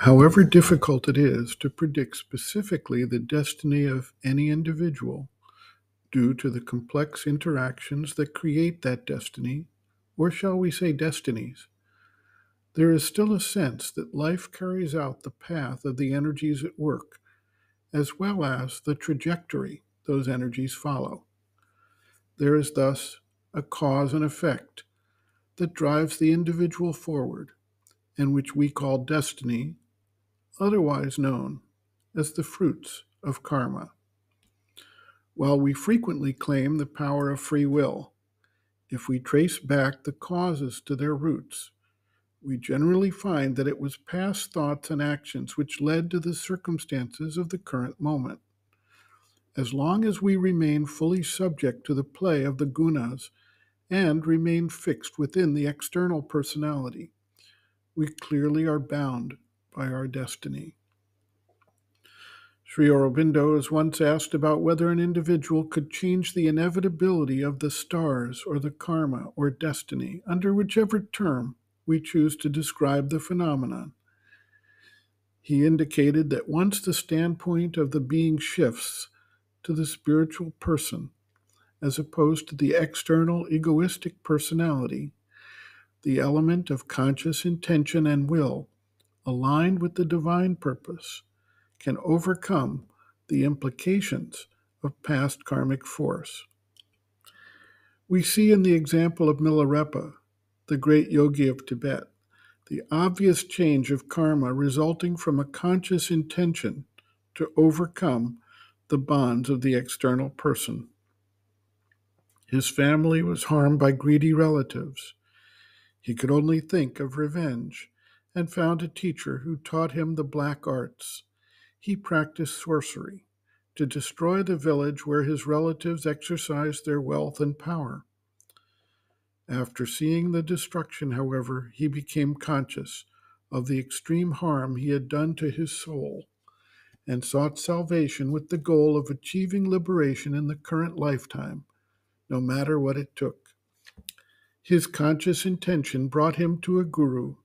However difficult it is to predict specifically the destiny of any individual due to the complex interactions that create that destiny, or shall we say destinies, there is still a sense that life carries out the path of the energies at work, as well as the trajectory those energies follow. There is thus a cause and effect that drives the individual forward, and which we call destiny, otherwise known as the fruits of karma. While we frequently claim the power of free will, if we trace back the causes to their roots, we generally find that it was past thoughts and actions which led to the circumstances of the current moment. As long as we remain fully subject to the play of the gunas and remain fixed within the external personality, we clearly are bound by our destiny. Sri Aurobindo was once asked about whether an individual could change the inevitability of the stars or the karma or destiny, under whichever term we choose to describe the phenomenon. He indicated that once the standpoint of the being shifts to the spiritual person, as opposed to the external egoistic personality, the element of conscious intention and will, aligned with the divine purpose, can overcome the implications of past karmic force. We see in the example of Milarepa, the great yogi of Tibet, the obvious change of karma resulting from a conscious intention to overcome the bonds of the external person. His family was harmed by greedy relatives. He could only think of revenge and found a teacher who taught him the black arts. He practiced sorcery to destroy the village where his relatives exercised their wealth and power. After seeing the destruction, however, he became conscious of the extreme harm he had done to his soul and sought salvation with the goal of achieving liberation in the current lifetime, no matter what it took. His conscious intention brought him to a guru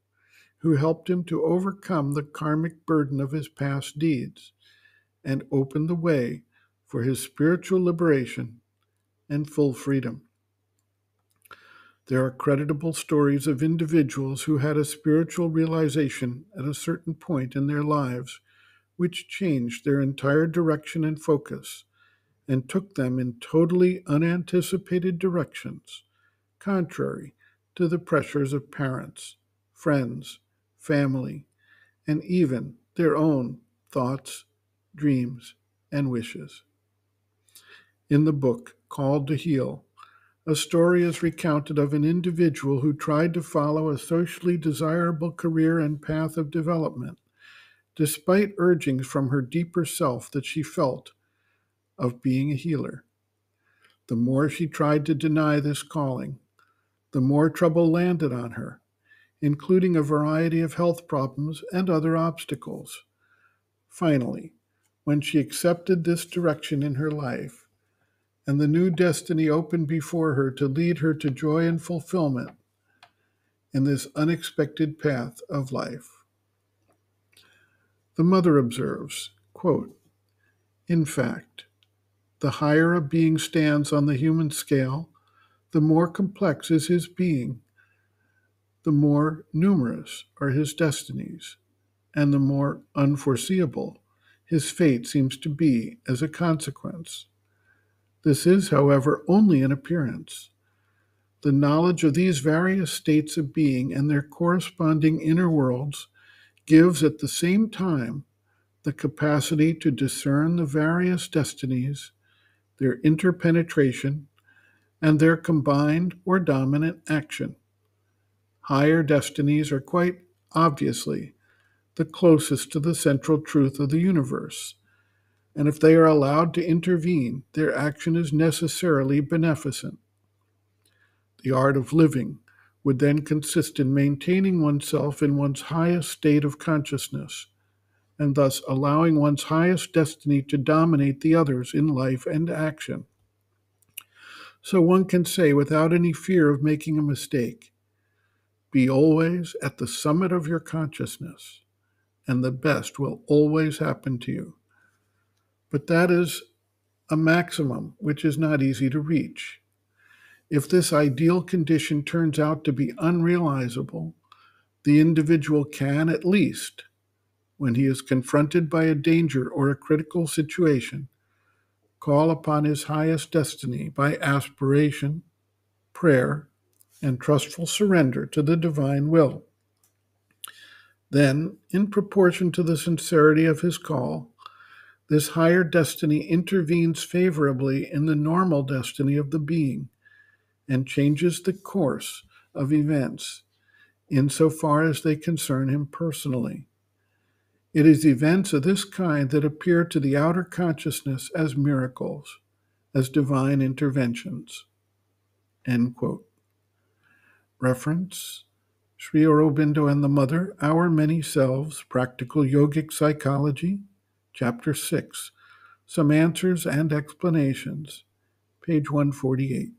who helped him to overcome the karmic burden of his past deeds and opened the way for his spiritual liberation and full freedom. There are creditable stories of individuals who had a spiritual realization at a certain point in their lives, which changed their entire direction and focus and took them in totally unanticipated directions, contrary to the pressures of parents, friends, family, and even their own thoughts, dreams, and wishes. In the book Called to Heal, a story is recounted of an individual who tried to follow a socially desirable career and path of development, despite urgings from her deeper self that she felt of being a healer. The more she tried to deny this calling, the more trouble landed on her, including a variety of health problems and other obstacles. Finally, when she accepted this direction in her life, and the new destiny opened before her to lead her to joy and fulfillment in this unexpected path of life. The mother observes, quote, "In fact, the higher a being stands on the human scale, the more complex is his being, the more numerous are his destinies, and the more unforeseeable his fate seems to be as a consequence. This is, however, only an appearance. The knowledge of these various states of being and their corresponding inner worlds gives at the same time the capacity to discern the various destinies, their interpenetration, and their combined or dominant action. Higher destinies are quite obviously the closest to the central truth of the universe, and if they are allowed to intervene, their action is necessarily beneficent. The art of living would then consist in maintaining oneself in one's highest state of consciousness, and thus allowing one's highest destiny to dominate the others in life and action. So one can say without any fear of making a mistake, be always at the summit of your consciousness, and the best will always happen to you. But that is a maximum which is not easy to reach. If this ideal condition turns out to be unrealizable, the individual can, at least, when he is confronted by a danger or a critical situation, call upon his highest destiny by aspiration, prayer, and trustful surrender to the divine will. Then, in proportion to the sincerity of his call, this higher destiny intervenes favorably in the normal destiny of the being and changes the course of events insofar as they concern him personally. It is events of this kind that appear to the outer consciousness as miracles, as divine interventions. End quote. Reference: Sri Aurobindo and the Mother, Our Many Selves, Practical Yogic Psychology, Chapter 6, Some Answers and Explanations, page 148.